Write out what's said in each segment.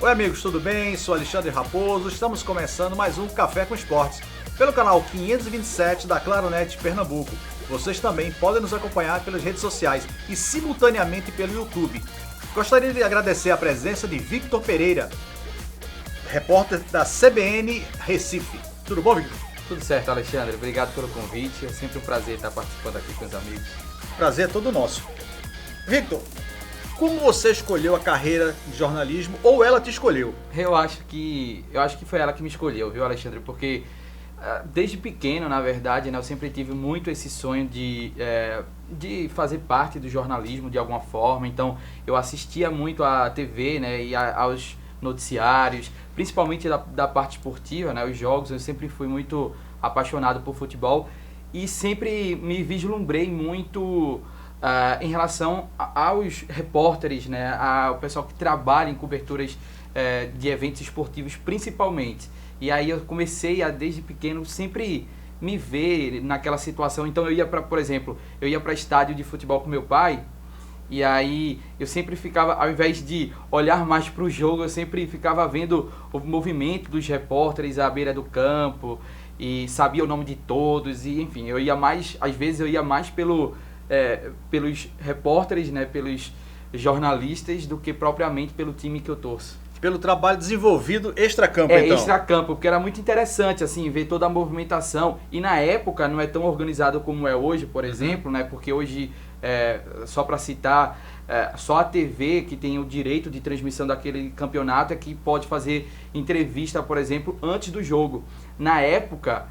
Oi amigos, tudo bem? Sou Alexandre Raposo, estamos começando mais um Café com Esportes, pelo canal 527 da Claronet Pernambuco. Vocês também podem nos acompanhar pelas redes sociais e simultaneamente pelo YouTube. Gostaria de agradecer a presença de Victor Pereira, repórter da CBN Recife. Tudo bom, Victor? Tudo certo, Alexandre. Obrigado pelo convite. É sempre um prazer estar participando aqui com os amigos. Prazer é todo nosso. Victor, como você escolheu a carreira de jornalismo ou ela te escolheu? Eu acho que foi ela que me escolheu, viu, Alexandre? Porque desde pequeno, na verdade, né, eu sempre tive muito esse sonho de fazer parte do jornalismo de alguma forma. Então, eu assistia muito à TV, né, e aos noticiários, principalmente da parte esportiva, né, os jogos. Eu sempre fui muito apaixonado por futebol e sempre me vislumbrei muito em relação aos repórteres, né, ao pessoal que trabalha em coberturas de eventos esportivos principalmente. E aí eu comecei desde pequeno, sempre me ver naquela situação. Então eu ia por exemplo, estádio de futebol com meu pai, e aí eu sempre ficava, ao invés de olhar mais para o jogo, eu sempre ficava vendo o movimento dos repórteres à beira do campo, e sabia o nome de todos, e enfim, às vezes eu ia mais pelos repórteres, né, pelos jornalistas, do que propriamente pelo time que eu torço. Pelo trabalho desenvolvido extracampo, então. Extracampo, porque era muito interessante, assim, ver toda a movimentação. E na época não é tão organizado como é hoje, por exemplo, né? Porque hoje, só para citar, só a TV que tem o direito de transmissão daquele campeonato é que pode fazer entrevista, por exemplo, antes do jogo. Na época,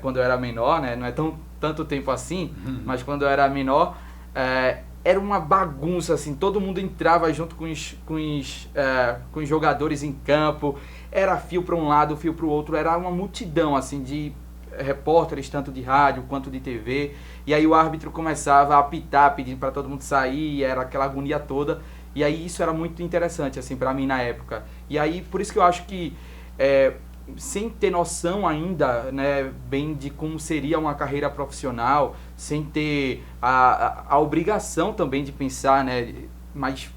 quando eu era menor, né? Não é tanto tempo assim, mas quando eu era menor, era uma bagunça, assim, todo mundo entrava junto com os jogadores em campo, era fio para um lado, fio para o outro, era uma multidão, assim, de repórteres, tanto de rádio quanto de TV, e aí o árbitro começava a apitar, pedindo para todo mundo sair, e era aquela agonia toda, e aí isso era muito interessante, assim, para mim na época. E aí, por isso que eu acho que, sem ter noção ainda, né, bem de como seria uma carreira profissional, sem ter a obrigação também de pensar, né, mas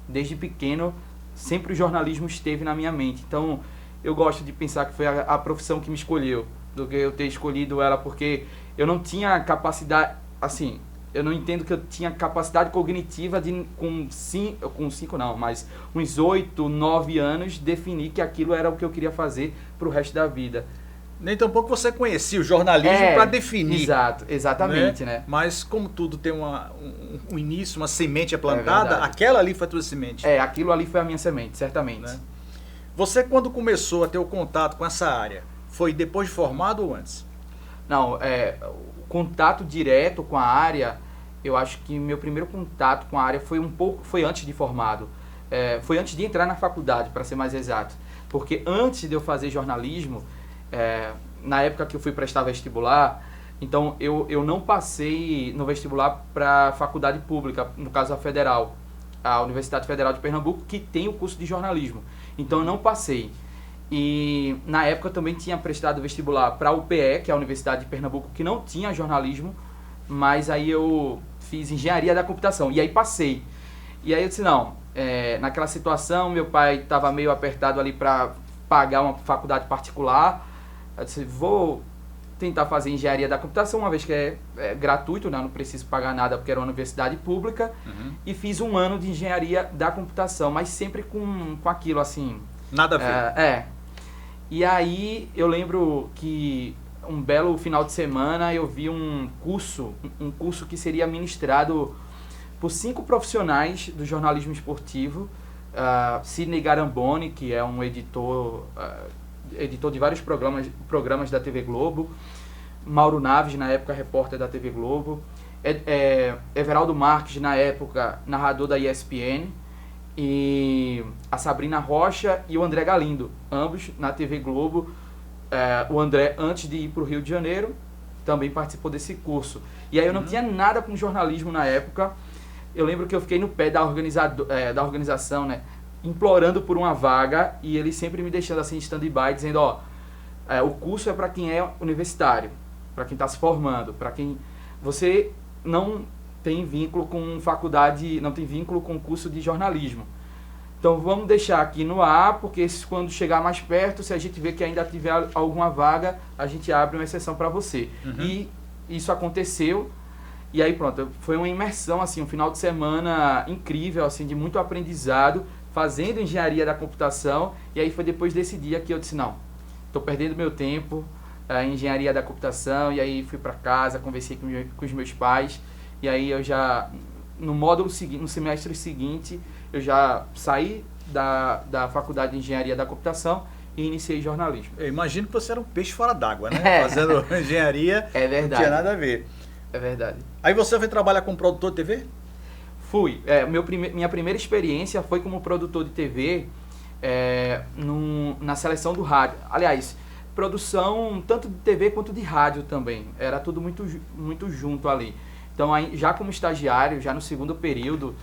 desde pequeno sempre o jornalismo esteve na minha mente. Então eu gosto de pensar que foi a profissão que me escolheu, do que eu ter escolhido ela, porque eu não tinha capacidade, assim, eu não entendo que eu tinha capacidade cognitiva de, com 5 não, mas uns 8, 9 anos, definir que aquilo era o que eu queria fazer pro resto da vida. Nem tampouco você conhecia o jornalismo para definir. Exatamente, né? Mas como tudo tem um início, uma semente plantada, aquela ali foi a tua semente. Aquilo ali foi a minha semente, certamente. Né? Você, quando começou a ter o contato com essa área, foi depois de formado ou antes? Não, contato direto com a área, eu acho que meu primeiro contato com a área foi antes de formado. Foi antes de entrar na faculdade, para ser mais exato. Porque antes de eu fazer jornalismo, na época que eu fui prestar vestibular, então eu não passei no vestibular para faculdade pública, no caso a federal, a Universidade Federal de Pernambuco, que tem o curso de jornalismo. Então eu não passei. E na época eu também tinha prestado vestibular para a UPE, que é a Universidade de Pernambuco, que não tinha jornalismo, mas aí eu fiz engenharia da computação, e aí passei. E aí eu disse, não, naquela situação, meu pai estava meio apertado ali para pagar uma faculdade particular. Eu disse, vou tentar fazer engenharia da computação, uma vez que é gratuito, né? Não preciso pagar nada porque era uma universidade pública. E fiz 1 ano de engenharia da computação, mas sempre com aquilo assim... Nada a ver. E aí eu lembro que um belo final de semana eu vi um curso que seria ministrado por 5 profissionais do jornalismo esportivo. Sidney Garamboni, que é um editor de vários programas da TV Globo, Mauro Naves, na época repórter da TV Globo, Everaldo Marques, na época narrador da ESPN, e a Sabrina Rocha e o André Galindo, ambos na TV Globo. O André, antes de ir para o Rio de Janeiro, também participou desse curso. E aí eu não tinha nada com jornalismo na época. Eu lembro que eu fiquei no pé da organização, né, implorando por uma vaga, e ele sempre me deixando assim em stand-by, dizendo, o curso é para quem é universitário, para quem está se formando, para quem... Você não tem vínculo com faculdade, não tem vínculo com curso de jornalismo. Então vamos deixar aqui no ar, porque quando chegar mais perto, se a gente ver que ainda tiver alguma vaga, a gente abre uma exceção para você. E isso aconteceu, e aí pronto, foi uma imersão, assim, um final de semana incrível, assim, de muito aprendizado, fazendo engenharia da computação, e aí foi depois desse dia que eu disse, não, estou perdendo meu tempo em engenharia da computação, e aí fui para casa, conversei com os meus pais, e aí eu já, no módulo seguinte, no semestre seguinte, eu já saí da faculdade de engenharia da computação e iniciei jornalismo. Eu imagino que você era um peixe fora d'água, né? Fazendo engenharia, é verdade. Não tinha nada a ver. É verdade. Aí você foi trabalhar como produtor de TV? Fui. Minha primeira experiência foi como produtor de TV na seleção do rádio. Aliás, produção tanto de TV quanto de rádio também. Era tudo muito, muito junto ali. Então, aí, já como estagiário, já no segundo período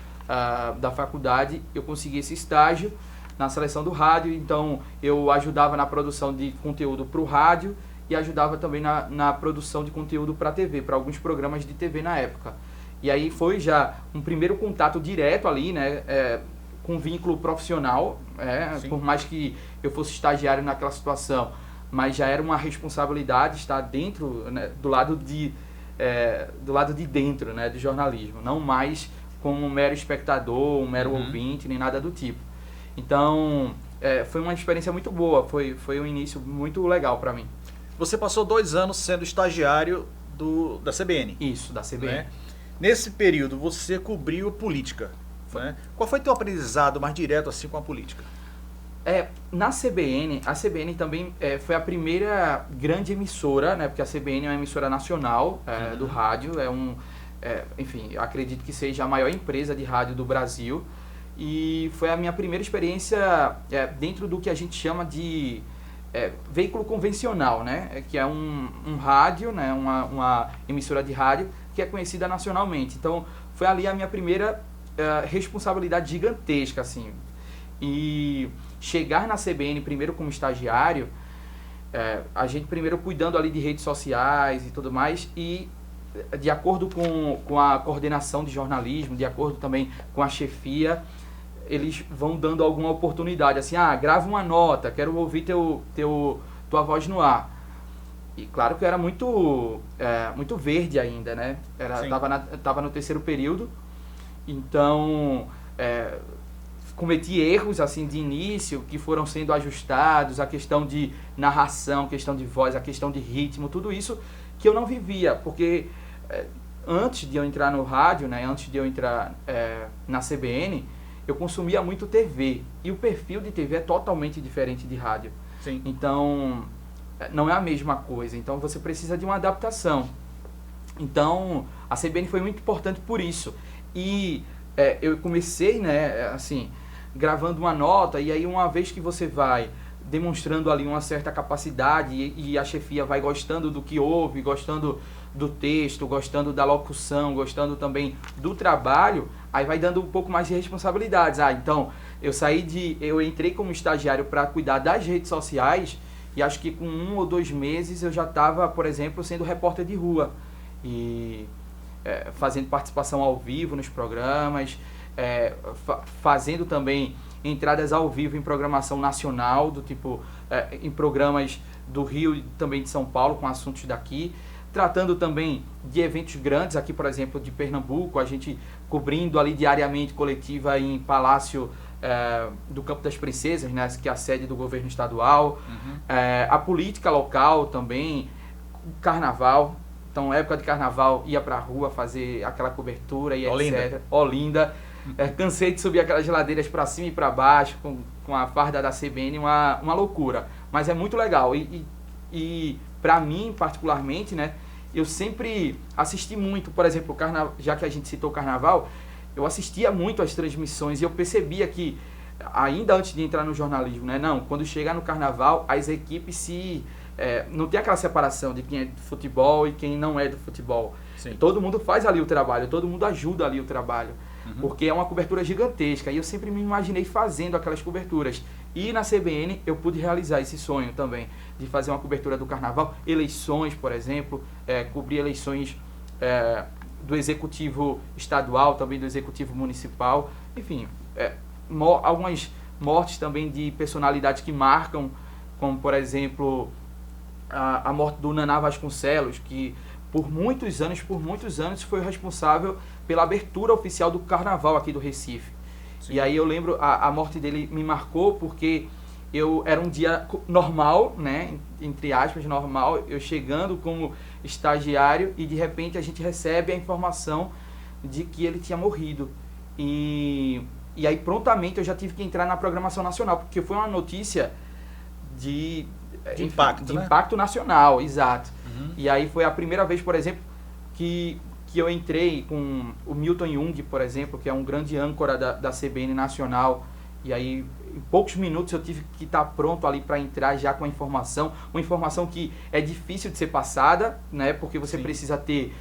da faculdade, eu consegui esse estágio na seleção do rádio. Então, eu ajudava na produção de conteúdo para o rádio e ajudava também na produção de conteúdo para a TV, para alguns programas de TV na época. E aí foi já um primeiro contato direto ali, né, com vínculo profissional, por mais que eu fosse estagiário naquela situação, mas já era uma responsabilidade estar dentro, né, do lado de dentro, né, do jornalismo, não mais como um mero espectador, um mero ouvinte, nem nada do tipo. Então, foi uma experiência muito boa, foi um início muito legal para mim. Você passou 2 anos sendo estagiário da CBN. Isso, da CBN. Né? Nesse período, você cobriu política. Né? Qual foi teu aprendizado mais direto assim com a política? Na CBN, a CBN também foi a primeira grande emissora, né? Porque a CBN é uma emissora nacional do rádio, enfim, eu acredito que seja a maior empresa de rádio do Brasil. E foi a minha primeira experiência dentro do que a gente chama de veículo convencional, né? Que é um rádio, né? Uma emissora de rádio que é conhecida nacionalmente. Então, foi ali a minha primeira responsabilidade gigantesca, assim. E chegar na CBN primeiro como estagiário, a gente primeiro cuidando ali de redes sociais e tudo mais, e de acordo com a coordenação de jornalismo, de acordo também com a chefia, eles vão dando alguma oportunidade, assim, grava uma nota, quero ouvir tua voz no ar. E claro que eu era muito verde ainda, né? Tava no terceiro período, então cometi erros assim de início que foram sendo ajustados, a questão de narração, questão de voz, a questão de ritmo, tudo isso que eu não vivia, porque antes de eu entrar no rádio, né, antes de eu entrar na CBN, eu consumia muito TV, e o perfil de TV é totalmente diferente de rádio. Sim. Então, não é a mesma coisa, então você precisa de uma adaptação. Então, a CBN foi muito importante por isso. E eu comecei, né, assim, gravando uma nota, e aí uma vez que você vai demonstrando ali uma certa capacidade e a chefia vai gostando do que ouve, gostando do texto, gostando da locução, gostando também do trabalho, aí vai dando um pouco mais de responsabilidades. Então, eu entrei como estagiário para cuidar das redes sociais, e acho que com 1 ou 2 meses eu já estava, por exemplo, sendo repórter de rua e fazendo participação ao vivo nos programas, fazendo também entradas ao vivo em programação nacional, do tipo em programas do Rio e também de São Paulo, com assuntos daqui, tratando também de eventos grandes aqui, por exemplo, de Pernambuco, a gente cobrindo ali diariamente coletiva em Palácio do Campo das Princesas, né, que é a sede do governo estadual, a política local também, Carnaval. Então, época de Carnaval, ia pra rua fazer aquela cobertura e etc. Olinda. Cansei de subir aquelas geladeiras para cima e para baixo com a farda da CBN, uma loucura. Mas é muito legal. E para mim, particularmente, né, eu sempre assisti muito, por exemplo, já que a gente citou o Carnaval, eu assistia muito às transmissões e eu percebia que, ainda antes de entrar no jornalismo, né, quando chegar no Carnaval, as equipes não tem aquela separação de quem é do futebol e quem não é do futebol. Sim. Todo mundo faz ali o trabalho, todo mundo ajuda ali o trabalho. Porque é uma cobertura gigantesca e eu sempre me imaginei fazendo aquelas coberturas. E na CBN eu pude realizar esse sonho também, de fazer uma cobertura do Carnaval, eleições, por exemplo, cobrir eleições do Executivo Estadual, também do Executivo Municipal. Enfim, algumas mortes também de personalidades que marcam, como por exemplo a morte do Naná Vasconcelos, que por muitos anos foi responsável pela abertura oficial do carnaval aqui do Recife. Sim. E aí eu lembro, a morte dele me marcou porque era um dia normal, né, entre aspas, normal, eu chegando como estagiário e de repente a gente recebe a informação de que ele tinha morrido. E aí prontamente eu já tive que entrar na programação nacional, porque foi uma notícia de impacto nacional, exato. Uhum. E aí foi a primeira vez, por exemplo, que eu entrei com o Milton Jung, por exemplo, que é um grande âncora da CBN Nacional, e aí em poucos minutos eu tive que estar pronto ali para entrar já com a informação, uma informação que é difícil de ser passada, né, porque você Sim. precisa ter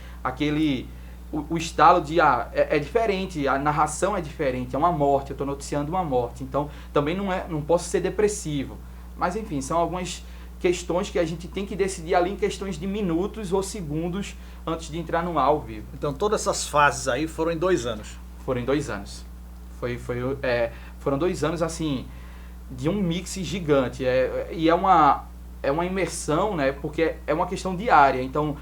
o estalo de, é diferente, a narração é diferente, é uma morte, eu estou noticiando uma morte, então também não posso ser depressivo. Mas enfim, são algumas questões que a gente tem que decidir ali em questões de minutos ou segundos antes de entrar no ao vivo. Então todas essas fases aí foram em 2 anos? Foram em 2 anos. Foram 2 anos assim, de um mix gigante. E é uma imersão, né? Porque é uma questão diária. Então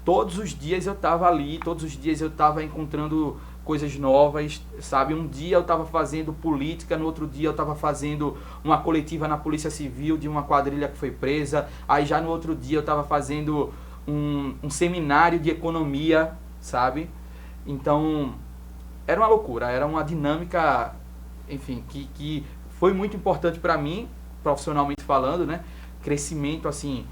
todos os dias eu estava ali, todos os dias eu estava encontrando coisas novas, sabe? Um dia eu estava fazendo política, no outro dia eu estava fazendo uma coletiva na Polícia Civil de uma quadrilha que foi presa, aí já no outro dia eu estava fazendo um seminário de economia, sabe? Então, era uma loucura, era uma dinâmica, enfim, que foi muito importante para mim, profissionalmente falando, né? Crescimento, assim,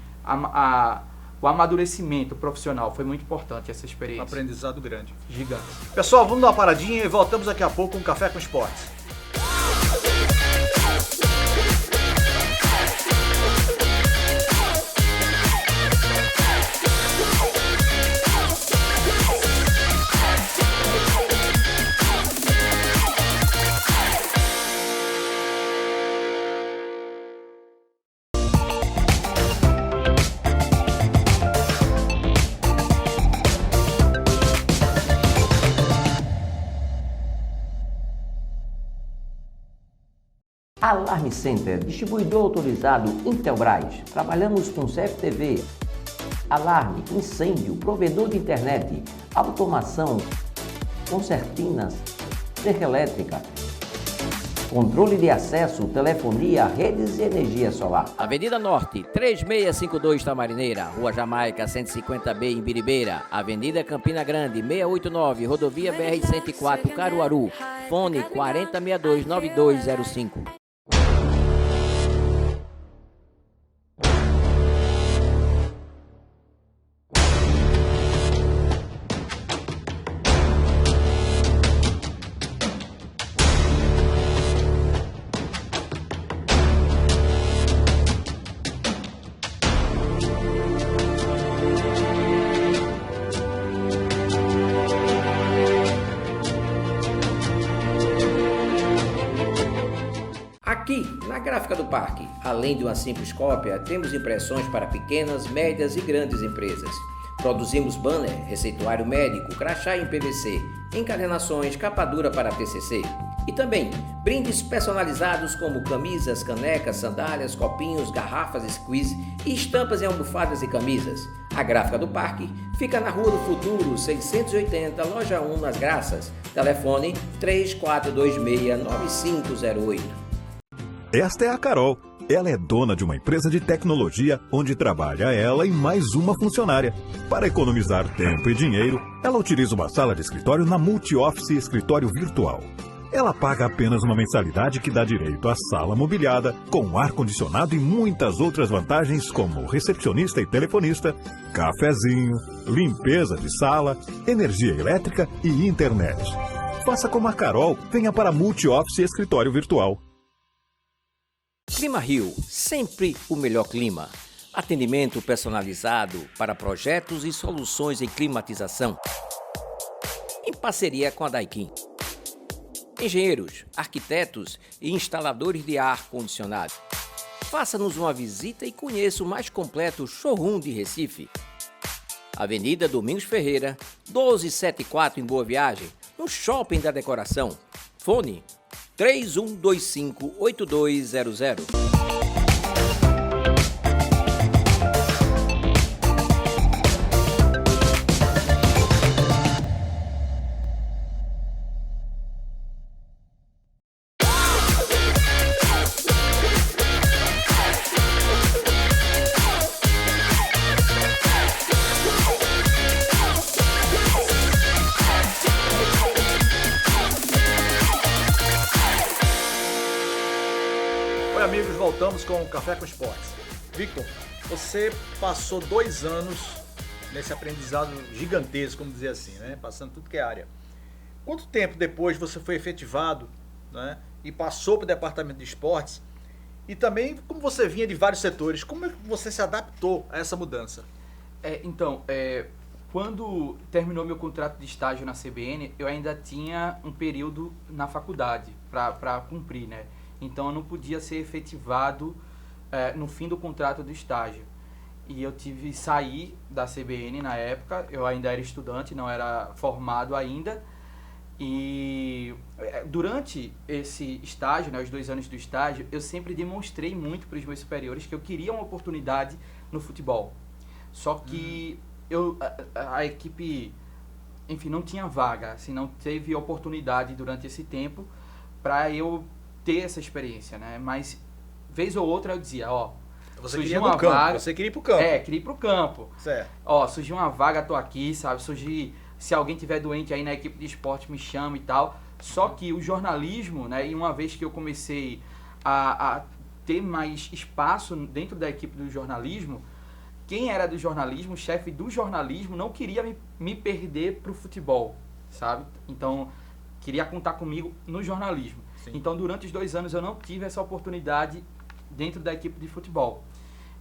o amadurecimento profissional, foi muito importante essa experiência. Um aprendizado grande. Gigante. Pessoal, vamos dar uma paradinha e voltamos daqui a pouco com um Café com Esportes. Alarme Center, distribuidor autorizado Intelbras. Trabalhamos com CFTV, alarme, incêndio, provedor de internet, automação, concertinas, cerca elétrica, controle de acesso, telefonia, redes e energia solar. Avenida Norte, 3652 Tamarineira, Rua Jamaica, 150B em Biribeira, Avenida Campina Grande, 689, Rodovia BR-104, Caruaru, fone 4062-9205. Aqui, na Gráfica do Parque, além de uma simples cópia, temos impressões para pequenas, médias e grandes empresas. Produzimos banner, receituário médico, crachá em PVC, encadernações, capa dura para TCC. E também brindes personalizados como camisas, canecas, sandálias, copinhos, garrafas, squeeze e estampas em almofadas e camisas. A Gráfica do Parque fica na Rua do Futuro, 680, Loja 1, nas Graças. Telefone 3426-9508. Esta é a Carol. Ela é dona de uma empresa de tecnologia onde trabalha ela e mais uma funcionária. Para economizar tempo e dinheiro, ela utiliza uma sala de escritório na Multi-Office Escritório Virtual. Ela paga apenas uma mensalidade que dá direito à sala mobiliada, com ar-condicionado e muitas outras vantagens como recepcionista e telefonista, cafezinho, limpeza de sala, energia elétrica e internet. Faça como a Carol, venha para a Multi-Office Escritório Virtual. Clima Rio, sempre o melhor clima. Atendimento personalizado para projetos e soluções em climatização. Em parceria com a Daikin. Engenheiros, arquitetos e instaladores de ar-condicionado. Faça-nos uma visita e conheça o mais completo showroom de Recife. Avenida Domingos Ferreira, 1274 em Boa Viagem, no Shopping da Decoração. Fone 3125-8200. Oi, amigos, voltamos com o Café com Esportes. Victor, você passou 2 anos nesse aprendizado gigantesco, como dizer assim, né? Passando tudo que é área. Quanto tempo depois você foi efetivado, né? E passou para o departamento de esportes? E também, como você vinha de vários setores, como é que você se adaptou a essa mudança? Quando terminou meu contrato de estágio na CBN, eu ainda tinha um período na faculdade para cumprir, né? Então eu não podia ser efetivado no fim do contrato do estágio. E eu tive que sair da CBN na época, eu ainda era estudante, não era formado ainda. E durante esse estágio, né, os 2 anos do estágio, eu sempre demonstrei muito para os meus superiores que eu queria uma oportunidade no futebol. Só que a equipe, enfim, não tinha vaga, assim, não teve oportunidade durante esse tempo para eu ter essa experiência, né? Mas vez ou outra eu dizia, Você surgiu queria uma no campo, vaga, você queria ir pro campo. queria ir pro campo. Certo. Surgiu uma vaga, tô aqui, sabe? Se alguém tiver doente aí na equipe de esporte, me chama e tal. Só que o jornalismo, né? E uma vez que eu comecei a ter mais espaço dentro da equipe do jornalismo, quem era do jornalismo, o chefe do jornalismo, não queria me perder pro futebol, sabe? Então, queria contar comigo no jornalismo. Sim. Então, durante os 2 anos, eu não tive essa oportunidade dentro da equipe de futebol.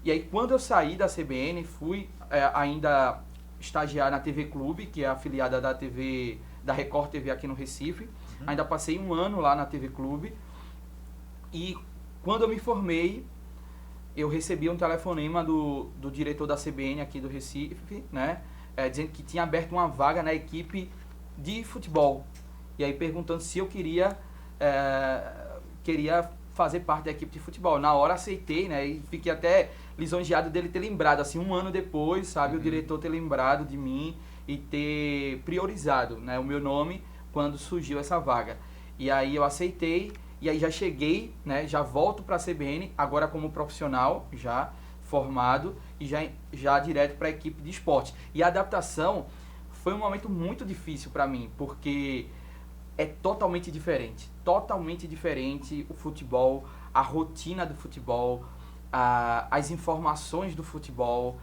E aí, quando eu saí da CBN, fui ainda estagiar na TV Clube, que é afiliada da Record TV aqui no Recife. Ainda passei 1 ano lá na TV Clube. E quando eu me formei, eu recebi um telefonema do diretor da CBN aqui do Recife, né? Dizendo que tinha aberto uma vaga na equipe de futebol. E aí perguntando se eu queria fazer parte da equipe de futebol. Na hora aceitei, né? E fiquei até lisonjeado dele ter lembrado, assim, 1 ano depois, sabe? O diretor ter lembrado de mim e ter priorizado, né, o meu nome quando surgiu essa vaga. E aí eu aceitei, e aí já cheguei, né? Já volto para a CBN, agora como profissional, já formado, e já direto para a equipe de esporte. E a adaptação foi um momento muito difícil para mim, porque é totalmente diferente o futebol, a rotina do futebol, as informações do futebol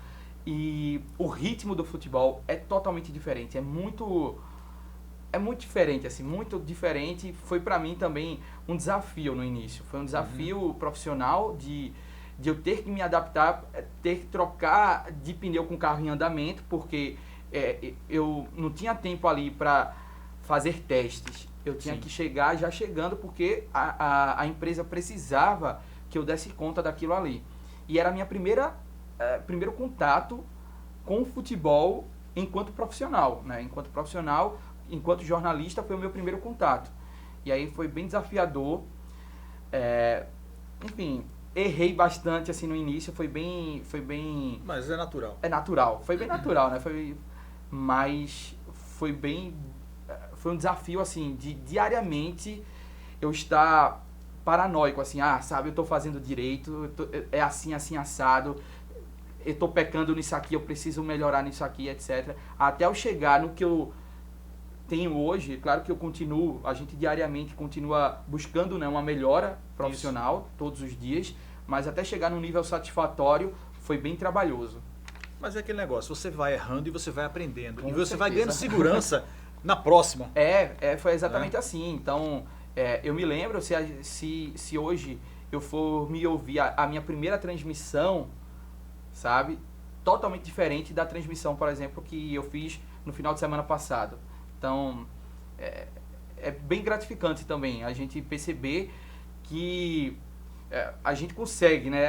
e o ritmo do futebol é totalmente diferente, é muito diferente, assim, muito diferente. Foi para mim também um desafio no início, foi um desafio profissional de eu ter que me adaptar, ter que trocar de pneu com carro em andamento, porque eu não tinha tempo ali para fazer testes. Eu tinha que chegar já chegando, porque a empresa precisava que eu desse conta daquilo ali. E era a minha primeiro contato com o futebol enquanto profissional, né? Enquanto profissional, enquanto jornalista, foi o meu primeiro contato. E aí foi bem desafiador. Enfim, errei bastante assim no início, foi bem... Mas é natural. É natural, foi bem natural, né? Mas foi um desafio, assim, de diariamente eu estar paranoico, assim, sabe, eu tô fazendo direito, é assim, assado, eu tô pecando nisso aqui, eu preciso melhorar nisso aqui, etc. Até eu chegar no que eu tenho hoje, claro que a gente diariamente continua buscando, né, uma melhora profissional, todos os dias, mas até chegar num nível satisfatório foi bem trabalhoso. Mas é aquele negócio, você vai errando e você vai aprendendo, Com e você vai certeza. ganhando segurança na próxima. Foi exatamente assim. Então, eu me lembro, se hoje eu for me ouvir a minha primeira transmissão, sabe, totalmente diferente da transmissão, por exemplo, que eu fiz no final de semana passado. Então, é bem gratificante também a gente perceber que a gente consegue, né?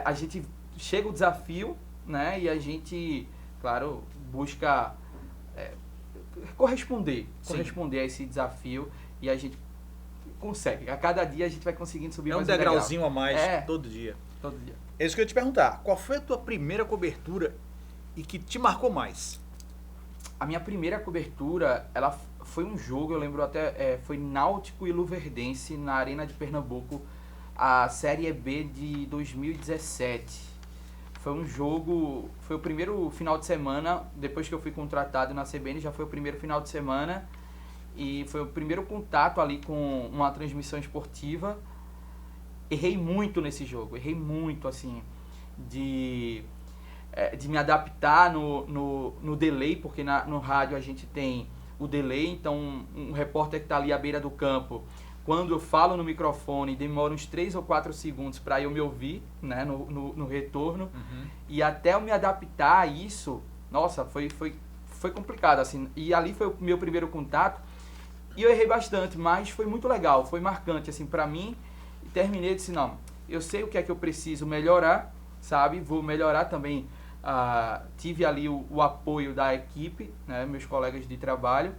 A gente chega o desafio, né? E a gente, claro, busca corresponder a esse desafio, e a gente consegue. A cada dia a gente vai conseguindo subir É um mais degrauzinho a mais É. todo dia. todo dia. É isso que eu ia te perguntar. Qual foi a tua primeira cobertura e que te marcou mais? A minha primeira cobertura, ela foi um jogo, eu lembro até, foi Náutico e Luverdense na Arena de Pernambuco, a Série B de 2017. Foi um jogo, foi o primeiro final de semana, depois que eu fui contratado na CBN, já foi o primeiro final de semana e foi o primeiro contato ali com uma transmissão esportiva. Errei muito nesse jogo, errei muito, assim, de me adaptar no delay, porque no rádio a gente tem o delay, então um repórter que está ali à beira do campo, quando eu falo no microfone, demora uns 3 ou 4 segundos para eu me ouvir, né, no retorno, e até eu me adaptar a isso, nossa, foi complicado, assim, e ali foi o meu primeiro contato, e eu errei bastante, mas foi muito legal, foi marcante, assim, para mim, e terminei e disse, não, eu sei o que é que eu preciso melhorar, sabe, vou melhorar também. Tive ali o apoio da equipe, né, meus colegas de trabalho,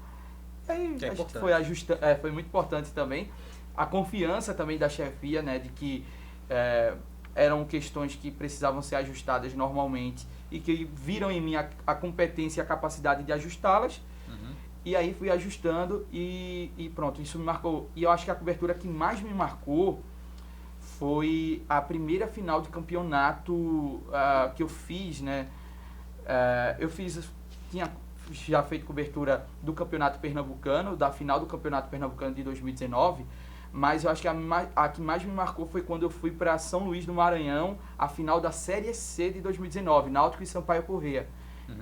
e aí a gente foi ajustando, foi muito importante também, a confiança também da chefia, né, de que eram questões que precisavam ser ajustadas normalmente e que viram em mim a competência e a capacidade de ajustá-las, e aí fui ajustando e pronto, isso me marcou. E eu acho que a cobertura que mais me marcou foi a primeira final de campeonato que eu fiz, né? Tinha já feito cobertura do Campeonato Pernambucano, da final do Campeonato Pernambucano de 2019, mas eu acho que a que mais me marcou foi quando eu fui para São Luís do Maranhão, a final da Série C de 2019, Náutico e Sampaio Corrêa.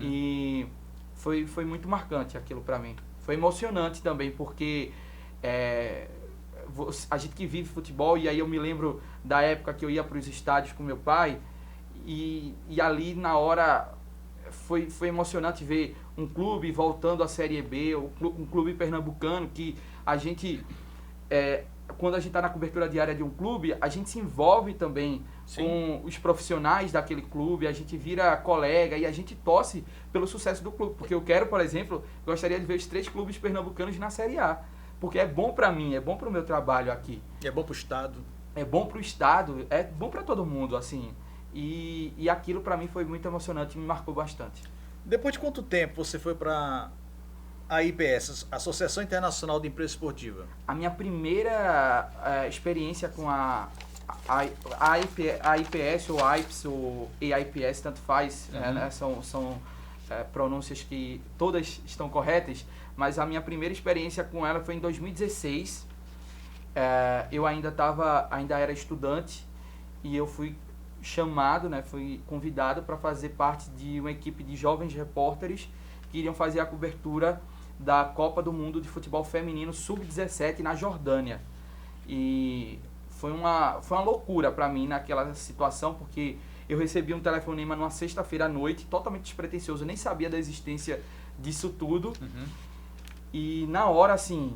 E foi muito marcante aquilo para mim. Foi emocionante também, porque a gente que vive futebol, e aí eu me lembro da época que eu ia para os estádios com meu pai, e ali na hora foi emocionante ver um clube voltando à Série B, um clube pernambucano, que a gente, quando a gente está na cobertura diária de um clube, a gente se envolve também com os profissionais daquele clube, a gente vira colega e a gente torce pelo sucesso do clube, porque eu quero, por exemplo, gostaria de ver os 3 clubes pernambucanos na Série A, porque é bom para mim, é bom para o meu trabalho aqui. É bom para o Estado. É bom para o Estado, é bom para todo mundo, assim. E aquilo para mim foi muito emocionante e me marcou bastante. Depois de quanto tempo você foi para a IPS, Associação Internacional de Imprensa Esportiva? A minha primeira experiência com a IPS ou AIPS ou EIPS, tanto faz, né, são pronúncias que todas estão corretas, mas a minha primeira experiência com ela foi em 2016. Eu ainda era estudante e eu fui chamado, né, fui convidado para fazer parte de uma equipe de jovens repórteres que iriam fazer a cobertura da Copa do Mundo de Futebol Feminino Sub-17 na Jordânia. E foi uma loucura para mim naquela situação, porque eu recebi um telefonema numa sexta-feira à noite, totalmente despretensioso, eu nem sabia da existência disso tudo. E na hora, assim,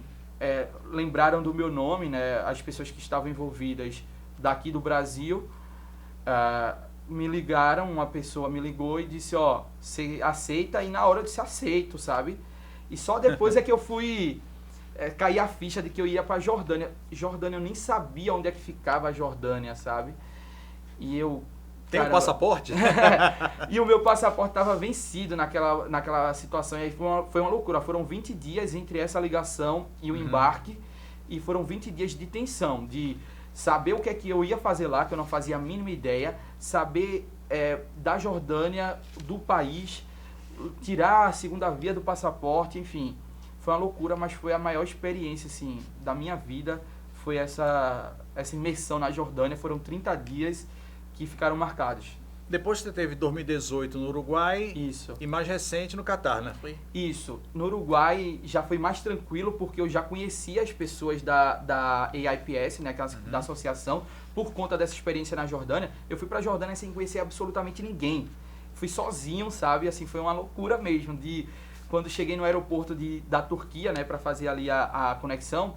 lembraram do meu nome, né, as pessoas que estavam envolvidas daqui do Brasil, me ligaram, uma pessoa me ligou e disse, você aceita? E na hora eu disse, aceito, sabe? E só depois é que eu fui cair a ficha de que eu ia pra Jordânia. Jordânia, eu nem sabia onde é que ficava a Jordânia, sabe? E eu... Tem um passaporte? E o meu passaporte estava vencido naquela situação. E aí foi uma loucura. Foram 20 dias entre essa ligação e o embarque. E foram 20 dias de tensão, de saber o que é que eu ia fazer lá, que eu não fazia a mínima ideia, saber da Jordânia, do país, tirar a segunda via do passaporte, enfim. Foi uma loucura, mas foi a maior experiência, assim, da minha vida. Foi essa imersão na Jordânia. Foram 30 dias que ficaram marcados. Depois você teve 2018 no Uruguai. Isso. E mais recente no Catar, né? Isso. No Uruguai já foi mais tranquilo, porque eu já conhecia as pessoas da AIPS, né, da associação, por conta dessa experiência na Jordânia. Eu fui pra Jordânia sem conhecer absolutamente ninguém. Fui sozinho, sabe? Assim, foi uma loucura mesmo. Quando cheguei no aeroporto da Turquia, né, pra fazer ali a conexão,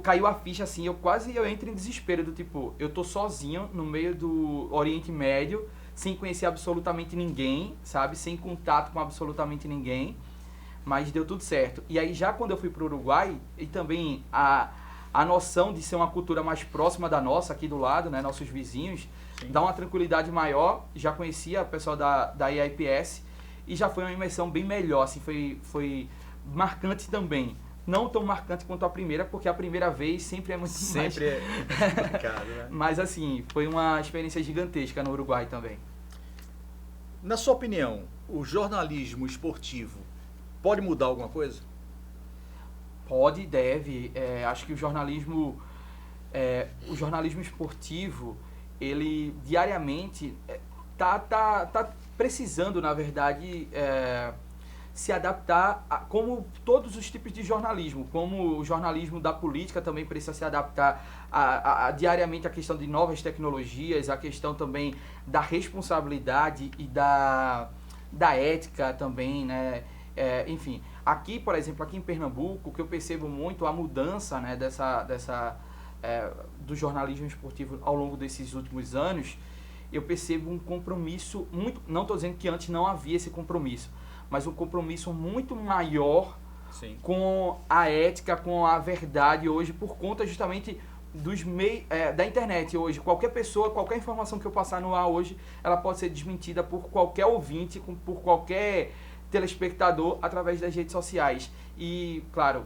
caiu a ficha, assim, eu entro em desespero, do tipo, eu tô sozinho no meio do Oriente Médio, sem conhecer absolutamente ninguém, sabe, sem contato com absolutamente ninguém, mas deu tudo certo. E aí já quando eu fui pro Uruguai, e também a a noção de ser uma cultura mais próxima da nossa, aqui do lado, né, nossos vizinhos, dá uma tranquilidade maior. Já conhecia o pessoal da EIPS e já foi uma imersão bem melhor, assim, foi marcante também. Não tão marcante quanto a primeira, porque a primeira vez sempre é muito mais... Sempre é complicado, né? Mas assim, foi uma experiência gigantesca no Uruguai também. Na sua opinião, o jornalismo esportivo pode mudar alguma coisa? Pode e deve. Acho que o jornalismo esportivo, ele diariamente tá precisando, na verdade, se adaptar como todos os tipos de jornalismo, como o jornalismo da política também precisa se adaptar diariamente à questão de novas tecnologias, a questão também da responsabilidade e da ética também, né? Enfim, aqui, por exemplo, aqui em Pernambuco, que eu percebo muito a mudança, né, do jornalismo esportivo ao longo desses últimos anos, eu percebo um compromisso muito, não estou dizendo que antes não havia esse compromisso, mas um compromisso muito maior Sim. com a ética, com a verdade hoje, por conta justamente dos da internet hoje. Qualquer pessoa, qualquer informação que eu passar no ar hoje, ela pode ser desmentida por qualquer ouvinte, por qualquer telespectador através das redes sociais. E, claro,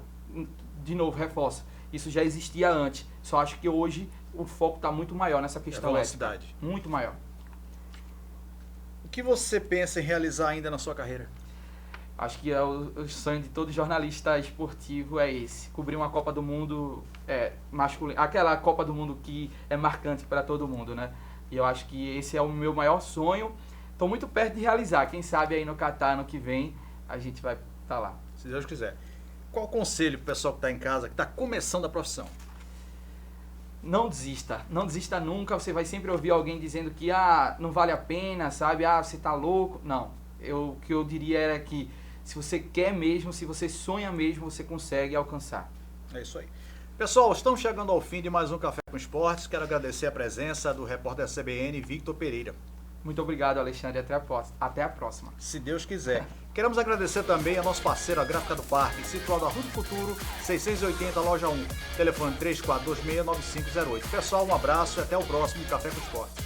de novo, reforço, isso já existia antes, só acho que hoje o foco está muito maior nessa questão velocidade. ética. Muito maior. O que você pensa em realizar ainda na sua carreira? Acho que o sonho de todo jornalista esportivo é esse, cobrir uma Copa do Mundo masculina, aquela Copa do Mundo que é marcante para todo mundo, né? E eu acho que esse é o meu maior sonho. Estou muito perto de realizar, quem sabe aí no Catar, ano que vem, a gente vai estar lá. Se Deus quiser. Qual o conselho para o pessoal que está em casa, que está começando a profissão? Não desista nunca. Você vai sempre ouvir alguém dizendo que não vale a pena, sabe? Você tá louco. Não, o que eu diria era que se você quer mesmo, se você sonha mesmo, você consegue alcançar. É isso aí. Pessoal, estamos chegando ao fim de mais um Café com Esportes. Quero agradecer a presença do repórter da CBN, Victor Pereira. Muito obrigado, Alexandre. Até a próxima. Se Deus quiser. Queremos agradecer também a nosso parceiro, a Gráfica do Parque, situado na Rua do Futuro, 680, loja 1. Telefone 3426-9508. Pessoal, um abraço e até o próximo Café com Esportes.